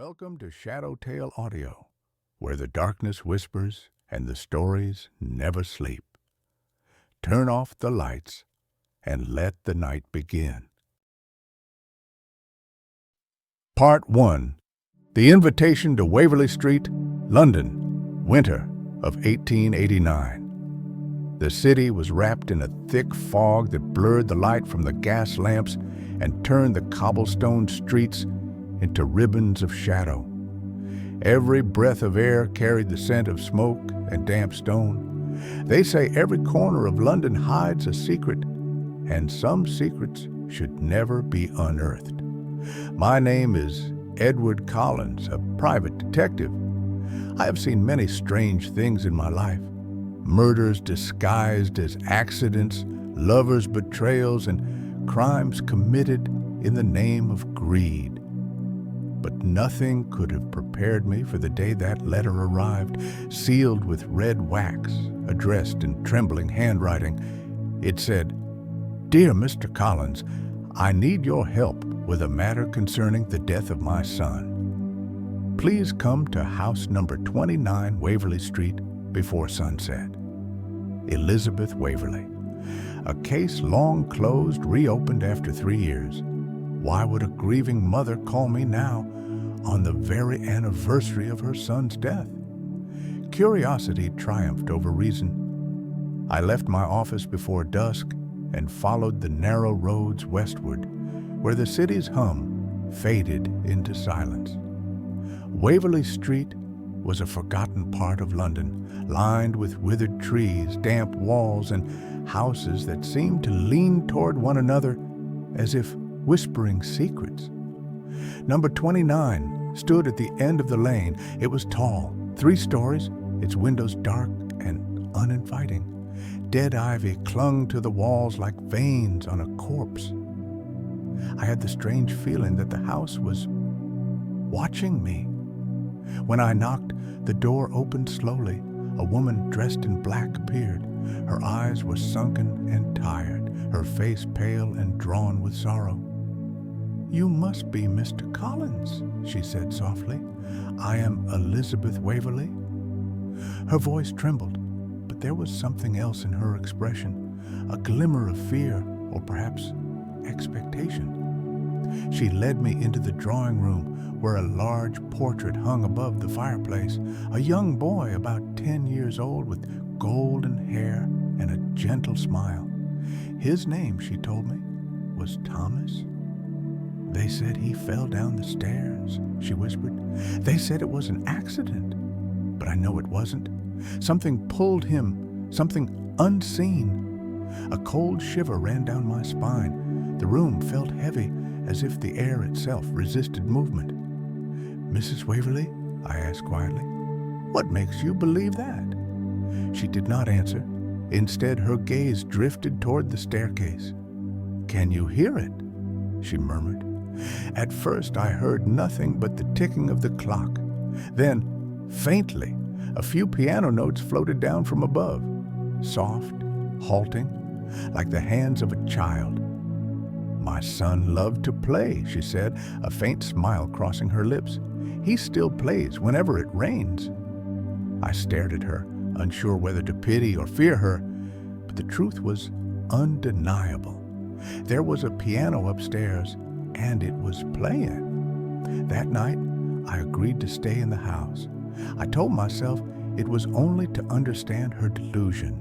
Welcome to Shadow Tale Audio, where the darkness whispers and the stories never sleep. Turn off the lights and let the night begin. Part 1. The Invitation to Waverley Street, London, winter of 1889. The city was wrapped in a thick fog that blurred the light from the gas lamps and turned the cobblestone streets into ribbons of shadow. Every breath of air carried the scent of smoke and damp stone. They say every corner of London hides a secret, and some secrets should never be unearthed. My name is Edward Collins, a private detective. I have seen many strange things in my life. Murders disguised as accidents, lovers' betrayals, and crimes committed in the name of greed. But nothing could have prepared me for the day that letter arrived, sealed with red wax, addressed in trembling handwriting. It said, "Dear Mr. Collins, I need your help with a matter concerning the death of my son. Please come to house number 29 Waverley Street before sunset. Elizabeth Waverley. A case long closed, reopened after 3 years. Why would a grieving mother call me now, on the very anniversary of her son's death?" Curiosity triumphed over reason. I left my office before dusk and followed the narrow roads westward, where the city's hum faded into silence. Waverley Street was a forgotten part of London, lined with withered trees, damp walls, and houses that seemed to lean toward one another as if whispering secrets. Number 29 stood at the end of the lane. It was tall, 3 stories, its windows dark and uninviting. Dead ivy clung to the walls like veins on a corpse. I had the strange feeling that the house was watching me. When I knocked, the door opened slowly. A woman dressed in black appeared. Her eyes were sunken and tired, her face pale and drawn with sorrow. "You must be Mr. Collins," she said softly. "I am Elizabeth Waverley." Her voice trembled, but there was something else in her expression, a glimmer of fear, or perhaps expectation. She led me into the drawing room, where a large portrait hung above the fireplace, a young boy about 10 years old with golden hair and a gentle smile. His name, she told me, was Thomas. "They said he fell down the stairs," she whispered. "They said it was an accident, but I know it wasn't. Something pulled him, something unseen." A cold shiver ran down my spine. The room felt heavy, as if the air itself resisted movement. "Mrs. Waverley?" I asked quietly. "What makes you believe that?" She did not answer. Instead, her gaze drifted toward the staircase. "Can you hear it?" she murmured. At first, I heard nothing but the ticking of the clock. Then, faintly, a few piano notes floated down from above, soft, halting, like the hands of a child. "My son loved to play," she said, a faint smile crossing her lips. "He still plays whenever it rains." I stared at her, unsure whether to pity or fear her, but the truth was undeniable. There was a piano upstairs, and it was playing. That night, I agreed to stay in the house. I told myself it was only to understand her delusion.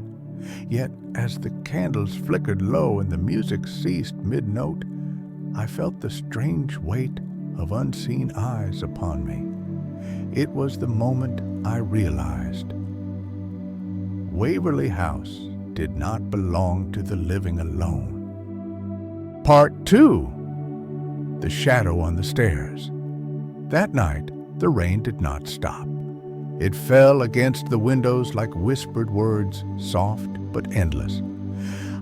Yet, as the candles flickered low and the music ceased mid-note, I felt the strange weight of unseen eyes upon me. It was the moment I realized Waverley House did not belong to the living alone. Part 2. The Shadow on the Stairs. That night, the rain did not stop. It fell against the windows like whispered words, soft but endless.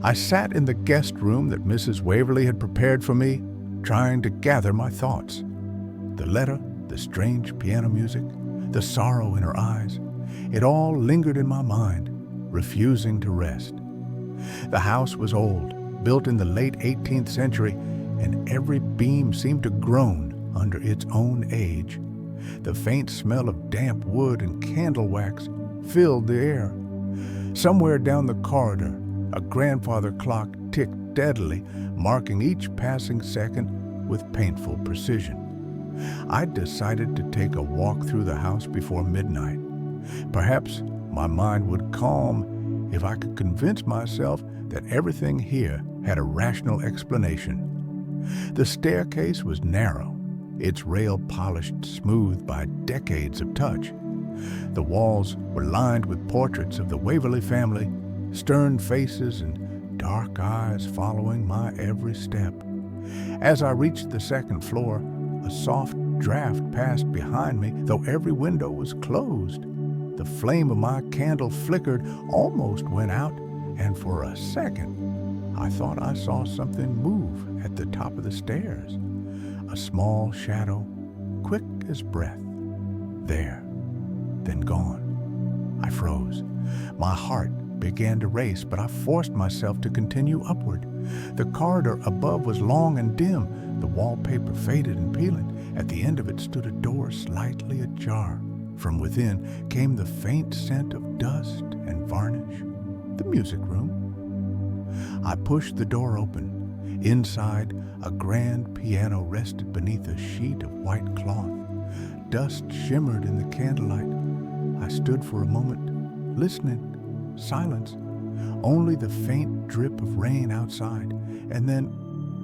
I sat in the guest room that Mrs. Waverley had prepared for me, trying to gather my thoughts. The letter, the strange piano music, the sorrow in her eyes, it all lingered in my mind, refusing to rest. The house was old, built in the late 18th century, and every beam seemed to groan under its own age. The faint smell of damp wood and candle wax filled the air. Somewhere down the corridor, a grandfather clock ticked steadily, marking each passing second with painful precision. I decided to take a walk through the house before midnight. Perhaps my mind would calm if I could convince myself that everything here had a rational explanation. The staircase was narrow, its rail polished smooth by decades of touch. The walls were lined with portraits of the Waverly family, stern faces and dark eyes following my every step. As I reached the second floor, a soft draft passed behind me, though every window was closed. The flame of my candle flickered, almost went out, and for a second, I thought I saw something move at the top of the stairs. A small shadow, quick as breath. There, then gone. I froze. My heart began to race, but I forced myself to continue upward. The corridor above was long and dim, the wallpaper faded and peeling. At the end of it stood a door slightly ajar. From within came the faint scent of dust and varnish. The music room. I pushed the door open. Inside, a grand piano rested beneath a sheet of white cloth. Dust shimmered in the candlelight. I stood for a moment, listening. Silence. Only the faint drip of rain outside. And then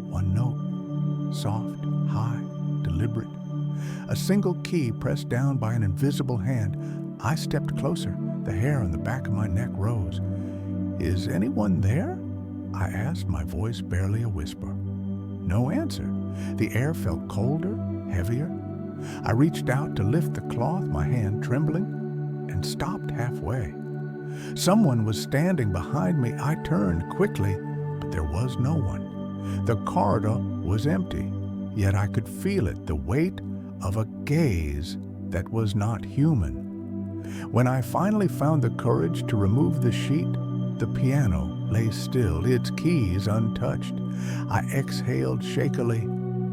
one note. Soft, high, deliberate. A single key pressed down by an invisible hand. I stepped closer. The hair on the back of my neck rose. "Is anyone there?" I asked, my voice barely a whisper. No answer. The air felt colder, heavier. I reached out to lift the cloth, my hand trembling, and stopped halfway. Someone was standing behind me. I turned quickly, but there was no one. The corridor was empty, yet I could feel it, the weight of a gaze that was not human. When I finally found the courage to remove the sheet, the piano lay still, its keys untouched. I exhaled shakily,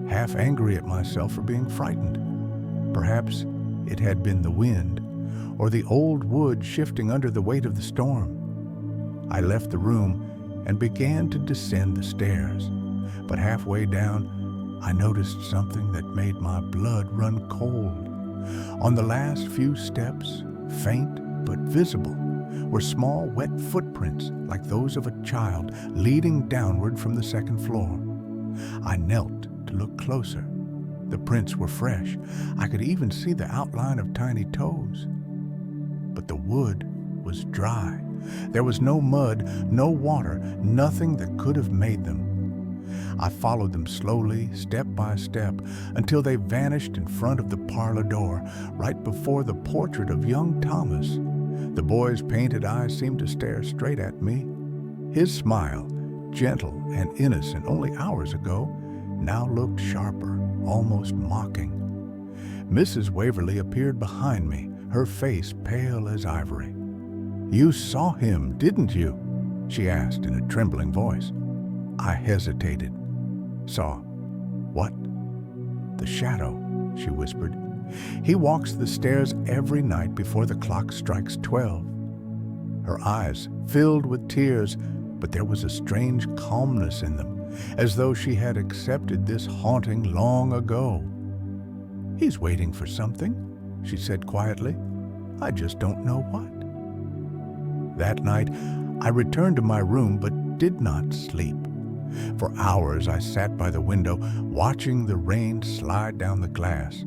half angry at myself for being frightened. Perhaps it had been the wind, or the old wood shifting under the weight of the storm. I left the room and began to descend the stairs, but halfway down, I noticed something that made my blood run cold. On the last few steps, faint but visible, were small wet footprints like those of a child leading downward from the second floor. I knelt to look closer. The prints were fresh. I could even see the outline of tiny toes. But the wood was dry. There was no mud, no water, nothing that could have made them. I followed them slowly, step by step, until they vanished in front of the parlor door, right before the portrait of young Thomas. The boy's painted eyes seemed to stare straight at me. His smile, gentle and innocent only hours ago, now looked sharper, almost mocking. Mrs. Waverly appeared behind me, her face pale as ivory. "You saw him, didn't you?" she asked in a trembling voice. I hesitated. "Saw what?" "The shadow," she whispered. "He walks the stairs every night before the clock strikes 12. Her eyes filled with tears, but there was a strange calmness in them, as though she had accepted this haunting long ago. "He's waiting for something," she said quietly. "I just don't know what." That night, I returned to my room but did not sleep. For hours I sat by the window, watching the rain slide down the glass.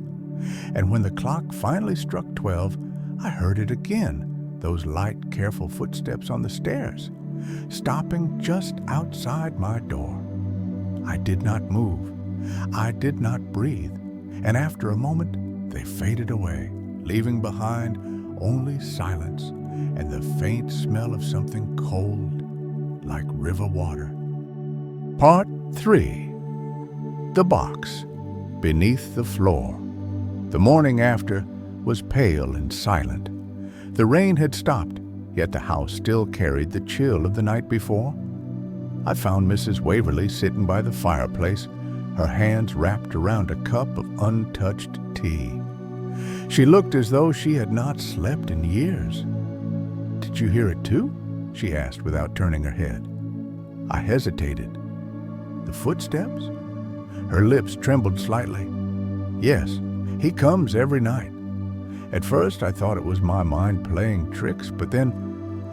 And when the clock finally struck 12, I heard it again, those light, careful footsteps on the stairs, stopping just outside my door. I did not move. I did not breathe. And after a moment, they faded away, leaving behind only silence and the faint smell of something cold, like river water. Part 3. The box beneath the floor. The morning after was pale and silent. The rain had stopped, yet the house still carried the chill of the night before. I found Mrs. Waverly sitting by the fireplace, her hands wrapped around a cup of untouched tea. She looked as though she had not slept in years. "Did you hear it too?" she asked without turning her head. I hesitated. "The footsteps?" Her lips trembled slightly. "Yes, he comes every night. At first I thought it was my mind playing tricks, but then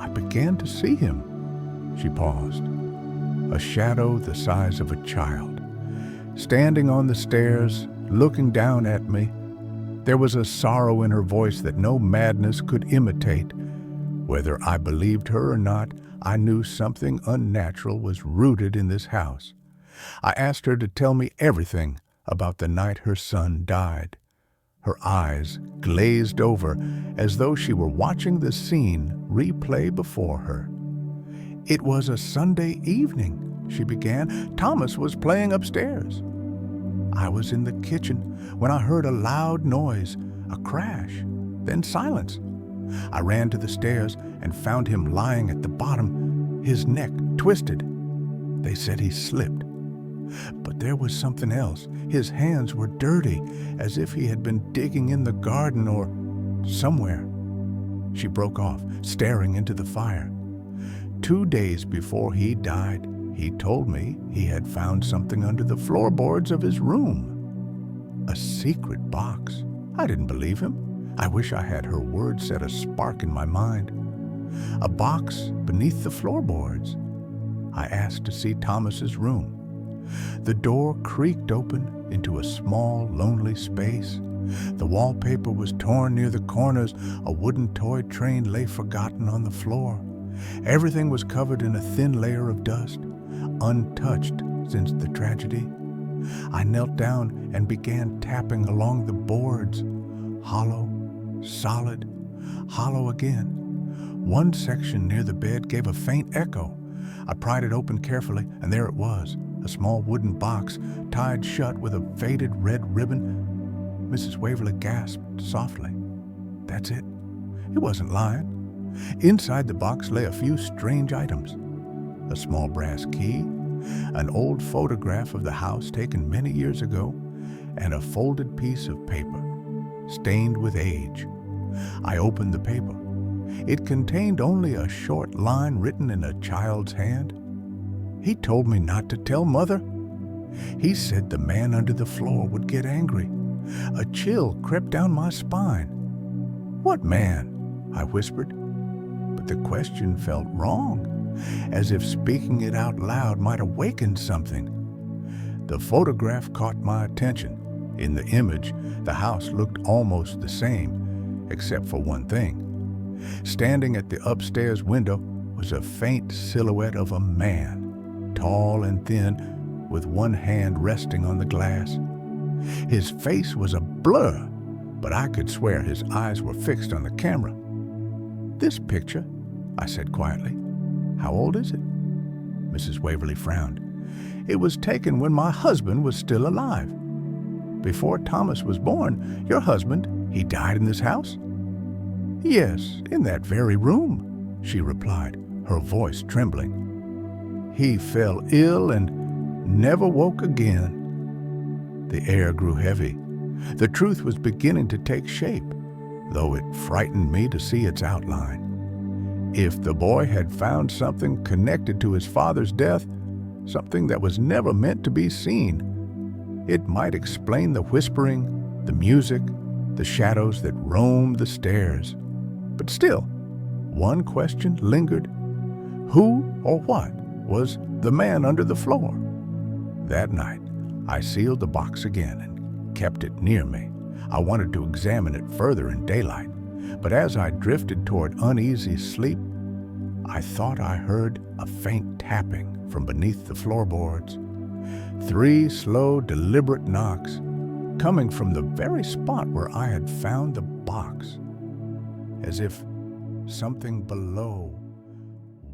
I began to see him." She paused. A shadow the size of a child, standing on the stairs, looking down at me. There was a sorrow in her voice that no madness could imitate. Whether I believed her or not, I knew something unnatural was rooted in this house. I asked her to tell me everything about the night her son died. Her eyes glazed over as though she were watching the scene replay before her. "It was a Sunday evening," she began. "Thomas was playing upstairs. I was in the kitchen when I heard a loud noise, a crash, then silence. I ran to the stairs and found him lying at the bottom, his neck twisted. They said he slipped. But there was something else. His hands were dirty, as if he had been digging in the garden or somewhere." She broke off, staring into the fire. 2 days before he died, he told me he had found something under the floorboards of his room. A secret box. I didn't believe him. I wish I had her words set a spark in my mind. A box beneath the floorboards. I asked to see Thomas's room. The door creaked open into a small, lonely space. The wallpaper was torn near the corners. A wooden toy train lay forgotten on the floor. Everything was covered in a thin layer of dust, untouched since the tragedy. I knelt down and began tapping along the boards. Hollow, solid, hollow again. One section near the bed gave a faint echo. I pried it open carefully, and there it was, a small wooden box tied shut with a faded red ribbon. Mrs. Waverly gasped softly. "That's it." It wasn't lying. Inside the box lay a few strange items. A small brass key, an old photograph of the house taken many years ago, and a folded piece of paper, stained with age. I opened the paper. It contained only a short line written in a child's hand. "He told me not to tell Mother. He said the man under the floor would get angry." A chill crept down my spine. "What man?" I whispered. But the question felt wrong, as if speaking it out loud might awaken something. The photograph caught my attention. In the image, the house looked almost the same, except for one thing. Standing at the upstairs window was a faint silhouette of a man, tall and thin, with one hand resting on the glass. His face was a blur, but I could swear his eyes were fixed on the camera. "This picture," I said quietly. "How old is it?" Mrs. Waverly frowned. "It was taken when my husband was still alive. Before Thomas was born, your husband, he died in this house?" "Yes, in that very room," she replied, her voice trembling. "He fell ill and never woke again." The air grew heavy. The truth was beginning to take shape, though it frightened me to see its outline. If the boy had found something connected to his father's death, something that was never meant to be seen, it might explain the whispering, the music, the shadows that roamed the stairs. But still, one question lingered. Who or what was the man under the floor? That night, I sealed the box again and kept it near me. I wanted to examine it further in daylight, but as I drifted toward uneasy sleep, I thought I heard a faint tapping from beneath the floorboards. 3 slow, deliberate knocks, coming from the very spot where I had found the box, as if something below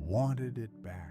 wanted it back.